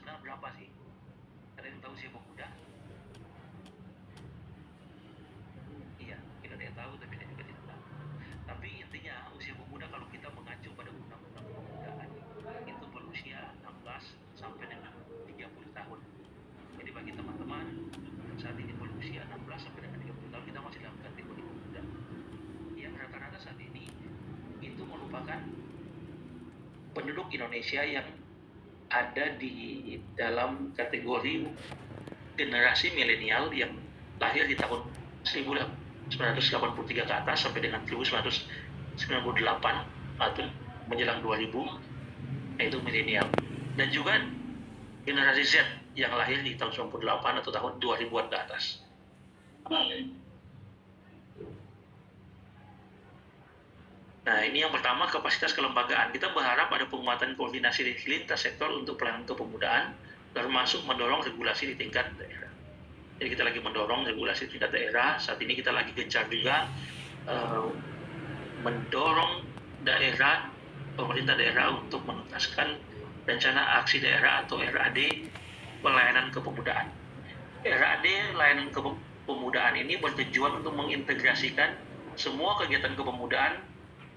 sekarang berapa sih? Ada yang tahu usia pemuda? Iya, mungkin ada yang tahu tapi ada juga tidak tahu. Tapi intinya usia pemuda kalau kita mengacu pada undang-undang kepemudaan itu berusia 16 sampai dengan 30 tahun. Jadi bagi teman-teman yang saat ini berusia 16 sampai dengan 30 tahun kita masih dalam kategori pemuda. Yang rata-rata saat ini itu merupakan penduduk Indonesia yang ada di dalam kategori generasi milenial yang lahir di tahun 1983 ke atas sampai dengan 1998 atau menjelang 2000, yaitu milenial. Dan juga generasi Z yang lahir di tahun 98 atau tahun 2000-an ke atas. Nah, ini yang pertama, kapasitas kelembagaan. Kita berharap ada penguatan koordinasi di lintas sektor untuk pelayanan kepemudaan, termasuk mendorong regulasi di tingkat daerah. Jadi kita lagi mendorong regulasi di tingkat daerah. Saat ini kita lagi gencar juga mendorong daerah, pemerintah daerah untuk menuntaskan rencana aksi daerah atau RAD pelayanan kepemudaan. RAD layanan kepemudaan ini bertujuan untuk mengintegrasikan semua kegiatan kepemudaan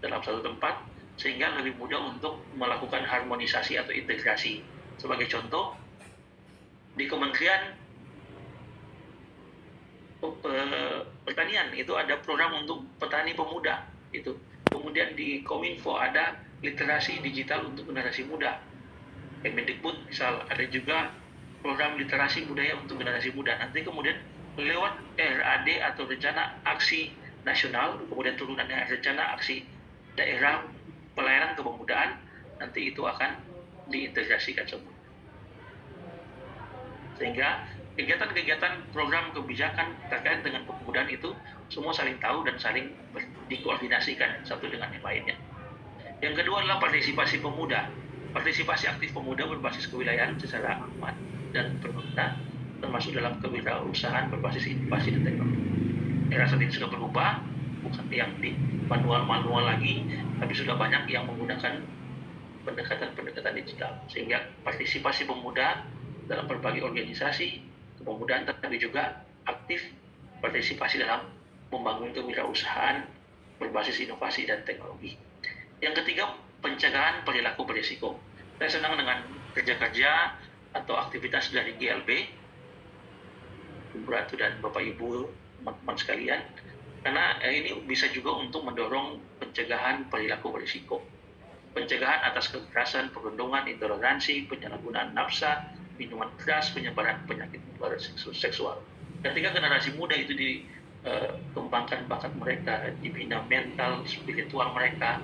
dalam satu tempat sehingga lebih mudah untuk melakukan harmonisasi atau integrasi. Sebagai contoh, di Kementerian Pertanian itu ada program untuk petani pemuda itu. Kemudian di Kominfo ada literasi digital untuk generasi muda. Kemendikbud misal ada juga program literasi budaya untuk generasi muda. Nanti kemudian lewat RAD atau rencana aksi nasional, kemudian turunannya rencana aksi daerah pelayanan kepemudaan, nanti itu akan diintegrasikan semua. Sehingga kegiatan-kegiatan program kebijakan terkait dengan kepemudaan itu semua saling tahu dan saling dikoordinasikan satu dengan yang lainnya. Yang kedua adalah partisipasi pemuda. Partisipasi aktif pemuda berbasis kewilayahan secara aman dan bermakna, termasuk dalam kewirausahaan berbasis inovasi dan teknologi. Era saat ini sudah berubah, bukan yang di manual lagi, tapi sudah banyak yang menggunakan pendekatan digital. Sehingga partisipasi pemuda dalam berbagai organisasi kepemudaan, tapi juga aktif partisipasi dalam membangun kewirausahaan berbasis inovasi dan teknologi. Yang ketiga, pencegahan perilaku berisiko. Saya senang dengan kerja-kerja atau aktivitas dari GLB, Bu Ratu dan Bapak Ibu, teman-teman sekalian, karena ini bisa juga untuk mendorong pencegahan perilaku berisiko. Pencegahan atas kekerasan, perundungan, intoleransi, penyalahgunaan nafsa, minuman keras, penyebaran penyakit menular seksual. Ketika generasi muda itu dikembangkan bakat mereka, dibina mental, spiritual mereka,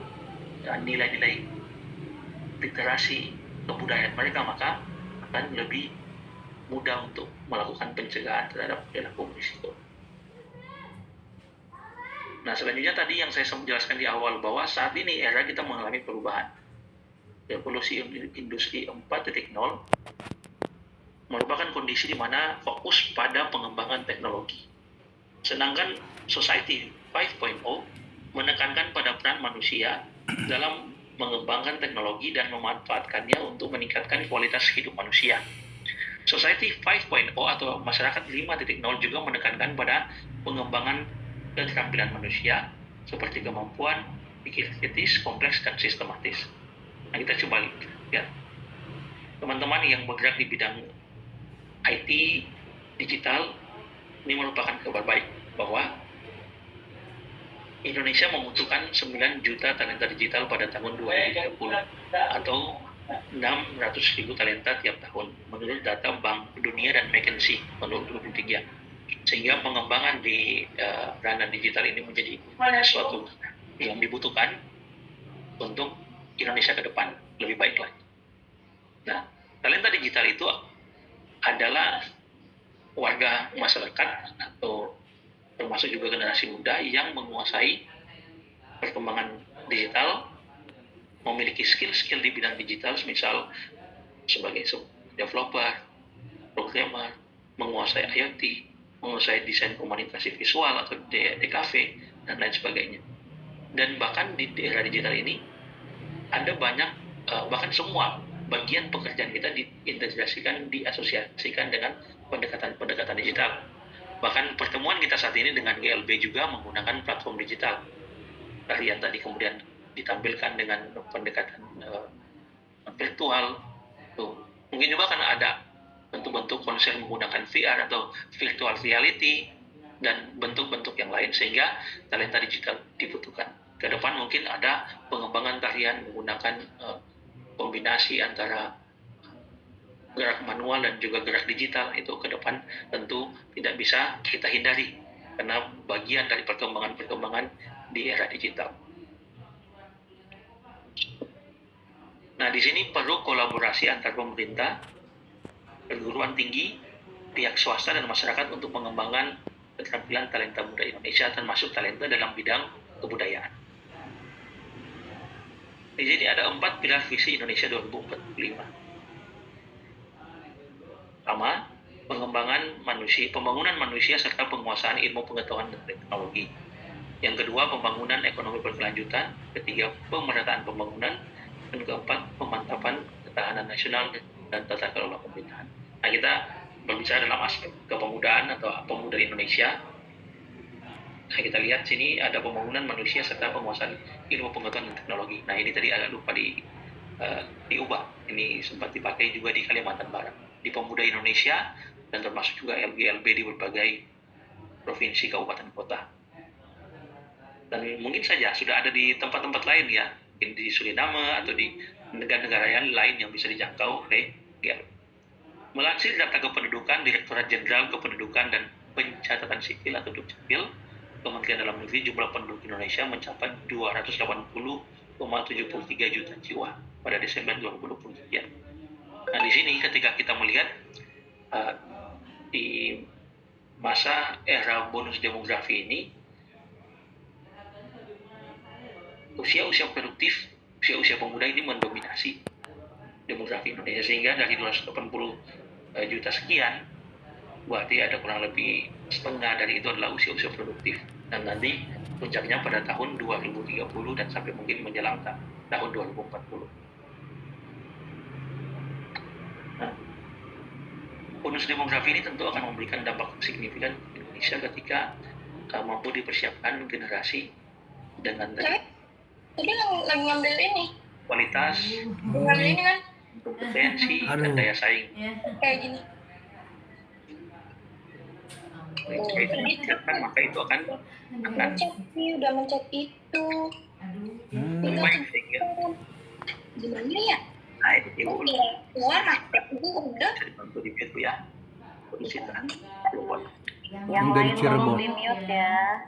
nilai-nilai literasi kebudayaan mereka, maka akan lebih mudah untuk melakukan pencegahan terhadap perilaku berisiko. Nah, selanjutnya tadi yang saya jelaskan di awal bahwa saat ini era kita mengalami perubahan. Revolusi industri 4.0 merupakan kondisi di mana fokus pada pengembangan teknologi. Sedangkan Society 5.0 menekankan pada peran manusia dalam mengembangkan teknologi dan memanfaatkannya untuk meningkatkan kualitas hidup manusia. Society 5.0 atau masyarakat 5.0 juga menekankan pada pengembangan keterampilan manusia seperti kemampuan pikir kritis, kompleks, dan sistematis. Nah, kita coba lihat. Teman-teman yang bergerak di bidang IT, digital, ini merupakan kabar baik bahwa Indonesia membutuhkan 9 juta talenta digital pada tahun 2030 atau 600.000 talenta tiap tahun menurut data Bank Dunia dan McKinsey tahun 2023. Sehingga pengembangan di ranah digital ini menjadi sesuatu yang dibutuhkan untuk Indonesia ke depan lebih baik lagi. Nah, talenta digital itu adalah warga masyarakat atau termasuk juga generasi muda yang menguasai perkembangan digital, memiliki skill-skill di bidang digital, misal sebagai developer, programmer, menguasai IoT, menguasai desain komunikasi visual atau DKV, dan lain sebagainya. Dan bahkan di era digital ini ada banyak, bahkan semua bagian pekerjaan kita diintegrasikan, diasosiasikan dengan pendekatan digital. Bahkan pertemuan kita saat ini dengan GLB juga menggunakan platform digital. Tarian tadi kemudian ditampilkan dengan pendekatan virtual. Tuh. Mungkin juga karena ada bentuk-bentuk konser menggunakan VR atau virtual reality dan bentuk-bentuk yang lain, sehingga talenta digital dibutuhkan. Ke depan mungkin ada pengembangan tarian menggunakan kombinasi antara gerak manual dan juga gerak digital. Itu ke depan tentu tidak bisa kita hindari karena bagian dari perkembangan di era digital. Nah, di sini perlu kolaborasi antar pemerintah, perguruan tinggi, pihak swasta dan masyarakat untuk mengembangkan keterampilan talenta muda Indonesia, termasuk talenta dalam bidang kebudayaan. Di sini ada 4 pilar visi Indonesia 2045. Pertama, pembangunan manusia serta penguasaan ilmu pengetahuan dan teknologi. Yang kedua, pembangunan ekonomi berkelanjutan. Ketiga, pemerataan pembangunan. Dan keempat, pemantapan ketahanan nasional dan tata kelola pemerintahan. Nah, kita berbicara dalam aspek kepemudaan atau pemuda Indonesia. Nah, kita lihat sini ada pembangunan manusia serta penguasaan ilmu pengetahuan dan teknologi. Nah, ini tadi agak lupa diubah. Ini sempat dipakai juga di Kalimantan Barat. Di pemuda Indonesia dan termasuk juga LGLB di berbagai provinsi, kabupaten, kota. Dan mungkin saja sudah ada di tempat-tempat lain ya, mungkin di Suriname atau di negara-negara yang lain yang bisa dijangkau oleh GLB. Melansir data kependudukan Direktorat Jenderal Kependudukan dan Pencatatan Sipil atau Dukcapil, Kementerian Dalam Negeri, jumlah penduduk Indonesia mencapai 280,73 juta jiwa pada Desember 2023. Nah, di sini ketika kita melihat di masa era bonus demografi ini, usia-usia produktif, usia-usia pemuda ini mendominasi demografi Indonesia, sehingga dari 280 juta sekian, berarti ada kurang lebih setengah dari itu adalah usia-usia produktif. Dan nanti puncaknya pada tahun 2030 dan sampai mungkin menjelang tahun 2040. Nah, bonus demografi ini tentu akan memberikan dampak signifikan di Indonesia ketika mampu dipersiapkan generasi dengan Tapi lagi ngambil ini kualitas, ngambil ini kan kompetensi, dan daya saing. kayak gini. Jika itu dipersiapkan, maka itu akan udah mencet itu. baik, sehingga Gimana ya? nah itu ibu Keluar udah. jadi bantu di mute ya, kondisi Yang lain tolong di mute ya.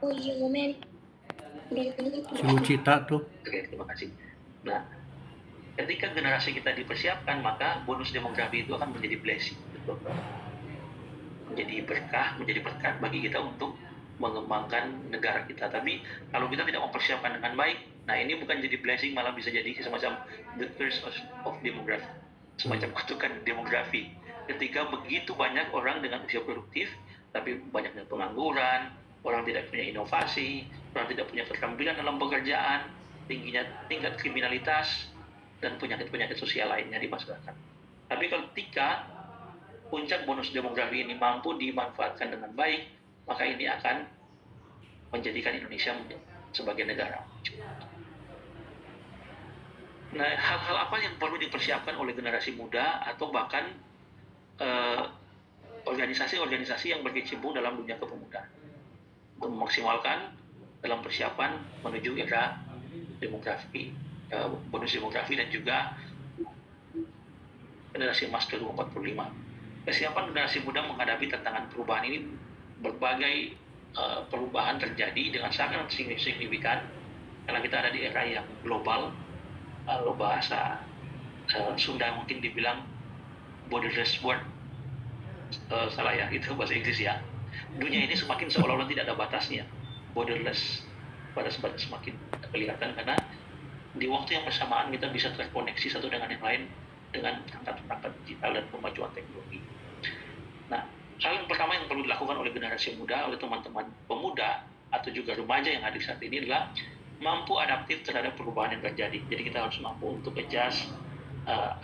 Oh iya, men. Cita tuh. Oke, terima kasih. Nah, ketika generasi kita dipersiapkan, maka bonus demografi itu akan menjadi blessing, betul. Menjadi berkat bagi kita untuk mengembangkan negara kita. Tapi kalau kita tidak mempersiapkan dengan baik, nah ini bukan jadi blessing, malah bisa jadi semacam the curse of demography, semacam kutukan demografi. Ketika begitu banyak orang dengan usia produktif, tapi banyaknya pengangguran, orang tidak punya inovasi, orang tidak punya keterampilan dalam pekerjaan, tingginya tingkat kriminalitas, dan penyakit-penyakit sosial lainnya di masyarakat. Tapi ketika puncak bonus demografi ini mampu dimanfaatkan dengan baik, maka ini akan menjadikan Indonesia sebagai negara. Nah, hal-hal apa yang perlu dipersiapkan oleh generasi muda atau bahkan organisasi-organisasi yang berkecimpung dalam dunia kepemudaan untuk memaksimalkan dalam persiapan menuju era demografi, bonus demografi dan juga generasi emas 2045. Kesiapan generasi muda menghadapi tantangan perubahan ini, berbagai perubahan terjadi dengan sangat signifikan karena kita ada di era yang global. Kalau bahasa Sunda mungkin dibilang borderless world, salah ya, itu bahasa Inggris ya. Dunia ini semakin seolah-olah tidak ada batasnya, borderless, batas-batas semakin kelihatan karena di waktu yang bersamaan kita bisa terkoneksi satu dengan yang lain dengan perangkat-perangkat digital dan kemajuan teknologi. Nah, hal yang pertama yang perlu dilakukan oleh generasi muda, oleh teman-teman pemuda atau juga remaja yang hadir saat ini adalah mampu adaptif terhadap perubahan yang terjadi. Jadi kita harus mampu untuk adjust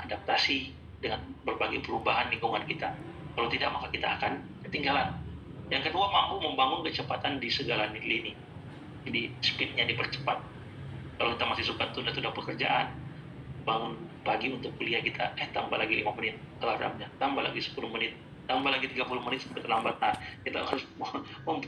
adaptasi dengan berbagai perubahan lingkungan kita. Kalau tidak, maka kita akan ketinggalan. Yang kedua, mampu membangun kecepatan di segala lini. Jadi speednya dipercepat. Kalau kita masih suka tunda-tunda pekerjaan, bangun pagi untuk kuliah kita, tambah lagi 5 menit alarmnya, tambah lagi 10 menit, tambah lagi 30 menit sampai terlambat. Nah, kita harus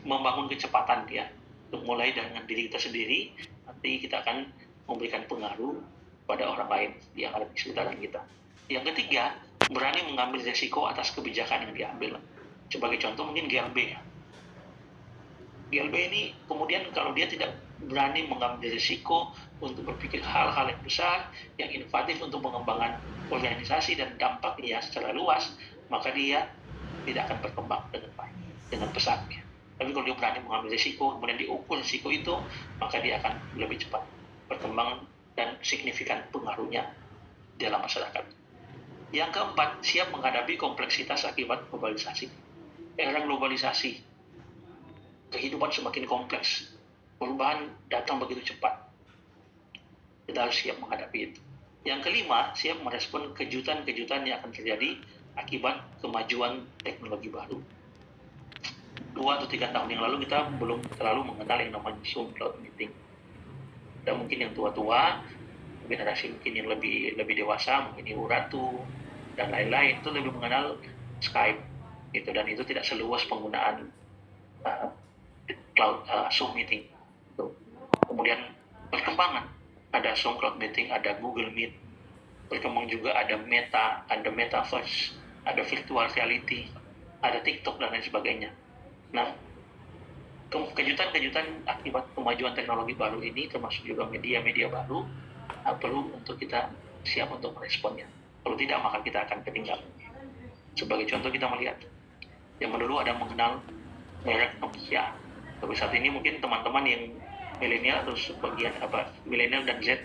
membangun kecepatan ya, untuk mulai dengan diri kita sendiri, nanti kita akan memberikan pengaruh pada orang lain yang ada di sekitaran kita. Yang ketiga, berani mengambil resiko atas kebijakan yang diambil. Sebagai contoh mungkin GLB ya. GLB ini kemudian kalau dia tidak berani mengambil risiko untuk berpikir hal-hal yang besar, yang inovatif untuk pengembangan organisasi dan dampaknya secara luas, maka dia tidak akan berkembang dengan baik, dengan pesat. Tapi kalau dia berani mengambil risiko, kemudian diukur risiko itu, maka dia akan lebih cepat berkembang dan signifikan pengaruhnya dalam masyarakat. Yang keempat, siap menghadapi kompleksitas akibat globalisasi. Era globalisasi, kehidupan semakin kompleks, perubahan datang begitu cepat. Kita harus siap menghadapi itu. Yang kelima, siap merespon kejutan-kejutan yang akan terjadi akibat kemajuan teknologi baru. 2 atau 3 tahun yang lalu kita belum terlalu mengenal yang namanya Zoom Cloud Meeting. Dan mungkin yang tua-tua, generasi mungkin yang lebih dewasa, mungkin Ibu Ratu dan lain-lain itu lebih mengenal Skype gitu, dan itu tidak seluas penggunaan cloud Zoom Meeting. Kemudian perkembangan, ada Zoom Cloud Meeting, ada Google Meet, berkembang juga ada Meta, ada Metaverse, ada virtual reality, ada TikTok dan lain sebagainya. Nah, kejutan-kejutan akibat kemajuan teknologi baru ini, termasuk juga media-media baru, perlu untuk kita siap untuk meresponnya. Kalau tidak, maka kita akan ketinggalan. Sebagai contoh kita melihat, yang dulu ada mengenal merek Nokia, tapi saat ini mungkin teman-teman yang milenial atau sebagian milenial dan Z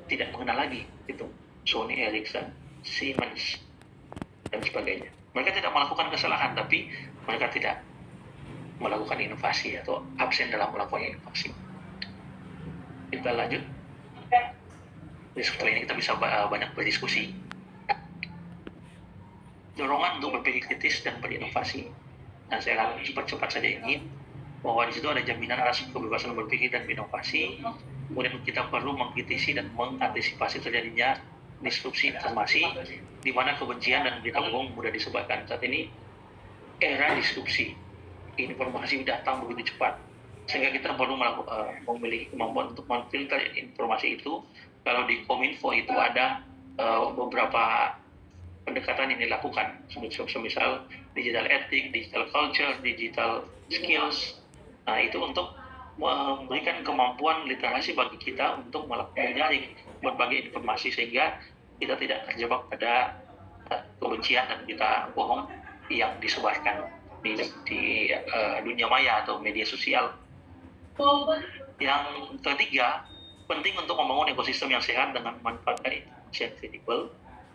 tidak mengenal lagi itu Sony Ericsson, Siemens dan sebagainya. Mereka tidak melakukan kesalahan, tapi mereka tidak melakukan inovasi atau absen dalam melakukan inovasi. Kita lanjut. Jadi setelah ini kita bisa banyak berdiskusi. Dorongan untuk berpikir kritis dan berinovasi. Nah, saya akan cepat-cepat saja ini bahwa di situ ada jaminan atas kebebasan berpikir dan berinovasi. Kemudian kita perlu mengkritisi dan mengantisipasi terjadinya disrupsi informasi, di mana kebencian dan berita bohong mudah disebarkan. Saat ini era disrupsi, informasi datang begitu cepat, sehingga kita perlu memiliki kemampuan untuk memfilter informasi itu. Kalau di Kominfo itu ada beberapa pendekatan yang dilakukan, semisal digital ethics, digital culture, digital skills. Nah, itu untuk memberikan kemampuan literasi bagi kita untuk menyaring berbagai informasi, sehingga kita tidak terjebak pada kebencian dan berita bohong yang disebarkan di dunia maya atau media sosial. Yang ketiga, penting untuk membangun ekosistem yang sehat dengan memanfaatkan informasi yang kredibel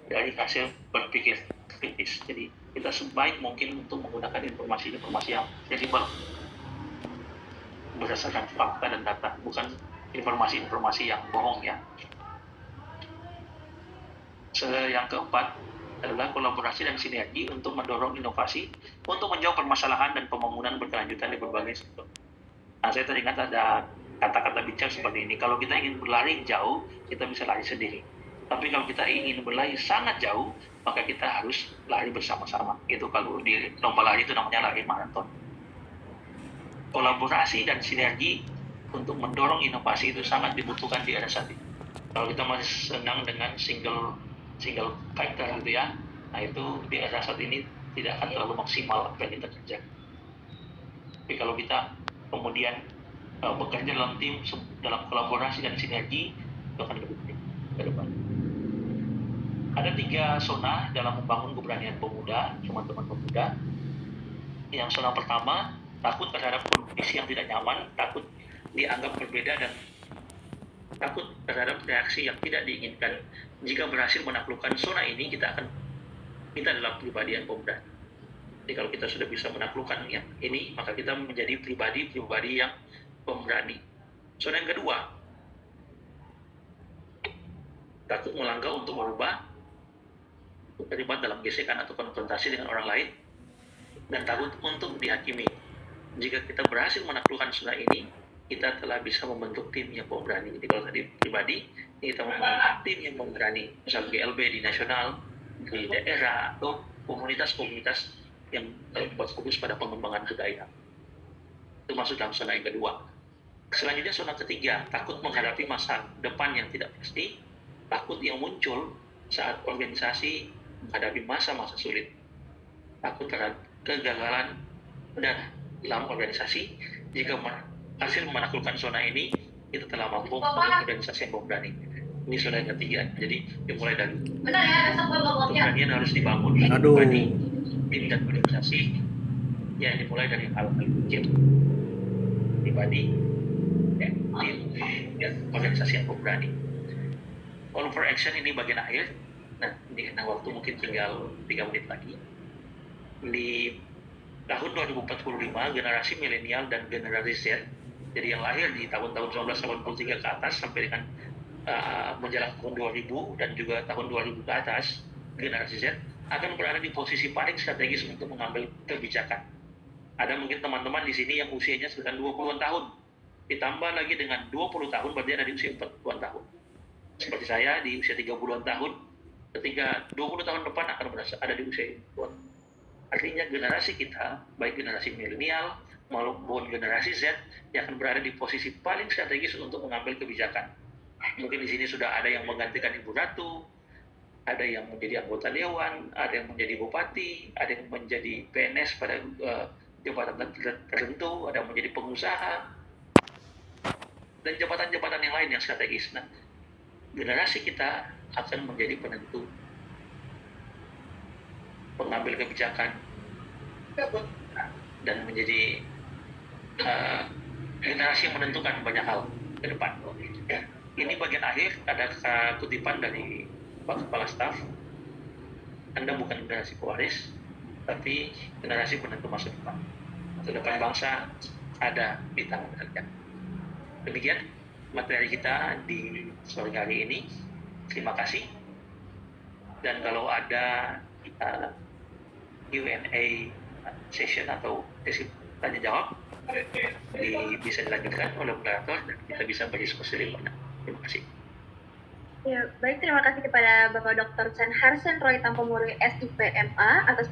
dari hasil berpikir kritis. Jadi kita sebaik mungkin untuk menggunakan informasi-informasi yang kredibel berdasarkan fakta dan data, bukan informasi-informasi yang bohong ya. Yang keempat adalah kolaborasi dan sinergi untuk mendorong inovasi untuk menjawab permasalahan dan pembangunan berkelanjutan di berbagai sektor. Nah, saya teringat ada kata-kata bijak seperti ini: kalau kita ingin berlari jauh, kita bisa lari sendiri. Tapi kalau kita ingin berlari sangat jauh, maka kita harus lari bersama-sama. Itu kalau di lomba lari itu namanya lari maraton. Kolaborasi dan sinergi untuk mendorong inovasi itu sangat dibutuhkan di era saat ini. Kalau kita masih senang dengan single fighter gitu ya, nah itu di era saat ini tidak akan terlalu maksimal apa yang kita kerjakan. Tapi kalau kita kemudian bekerja dalam tim, dalam kolaborasi dan sinergi, itu akan lebih baik ke depan. Ada 3 zona dalam membangun keberanian pemuda, teman-teman pemuda. Yang zona pertama, takut terhadap kondisi yang tidak nyaman, takut dianggap berbeda, dan takut terhadap reaksi yang tidak diinginkan. Jika berhasil menaklukkan zona ini, kita adalah pribadi yang pemuda. Jadi kalau kita sudah bisa menaklukkan yang ini, maka kita menjadi pribadi yang pemberani. Zona yang kedua, takut melangkah untuk merubah, terlibat dalam gesekan atau konfrontasi dengan orang lain, dan takut untuk dihakimi. Jika kita berhasil menaklukkan zona ini, kita telah bisa membentuk tim yang pemberani. Jadi kalau tadi pribadi, kita membentuk tim yang pemberani, misal GLB di nasional, di daerah, atau komunitas-komunitas yang berfokus pada pengembangan budaya. Itu masuk dalam zona yang kedua. Selanjutnya zona ketiga, takut menghadapi masa depan yang tidak pasti, takut yang muncul saat organisasi menghadapi masa-masa sulit, takut terhadap kegagalan dan dalam organisasi. Jika hasil menaklukkan zona ini, kita telah mampu membentuk organisasi yang berani. Ini zona yang ketiga. Jadi dimulai dari keberanian harus dibangun. Berani tim dan organisasi. Ya, dimulai dari hal-hal kecil. Pribadi, tim, dan organisasi yang berani. Call for action ini bagian akhir. Nah, ini karena waktu mungkin tinggal 3 menit lagi. Di tahun 2045, generasi milenial dan generasi Z, jadi yang lahir di tahun-tahun 1983 ke atas sampai dengan menjelang tahun 2000 dan juga tahun 2000 ke atas, generasi Z akan berada di posisi paling strategis untuk mengambil kebijakan. Ada mungkin teman-teman di sini yang usianya sekitar 20-an tahun, ditambah lagi dengan 20 tahun, berarti ada di usia 40-an tahun. Seperti saya di usia 30-an tahun, ketika 20 tahun depan akan ada di usia 40-an. Artinya generasi kita, baik generasi milenial maupun generasi Z, yang akan berada di posisi paling strategis untuk mengambil kebijakan. Mungkin di sini sudah ada yang menggantikan Ibu Ratu, ada yang menjadi anggota dewan, ada yang menjadi bupati, ada yang menjadi PNS pada jabatan tertentu, ada yang menjadi pengusaha, dan jabatan-jabatan yang lain yang strategis. Nah, generasi kita akan menjadi penentu, pengambil kebijakan, dan menjadi generasi yang menentukan banyak hal ke depan. Ini bagian akhir, ada kutipan dari Pak Kepala Staf. Anda bukan generasi pewaris, tapi generasi penentu masa depan. Masa depan bangsa ada di tangan kalian. Demikian materi kita di sore hari ini. Terima kasih. Dan kalau ada Q&A session atau sesi tanya jawab, bisa dilanjutkan oleh moderator dan kita bisa berdiskusi lebih banyak. Terima kasih. Ya, baik, terima kasih kepada Bapak Dr. Chan Harsen Roy Tampomuri, SIPMA atas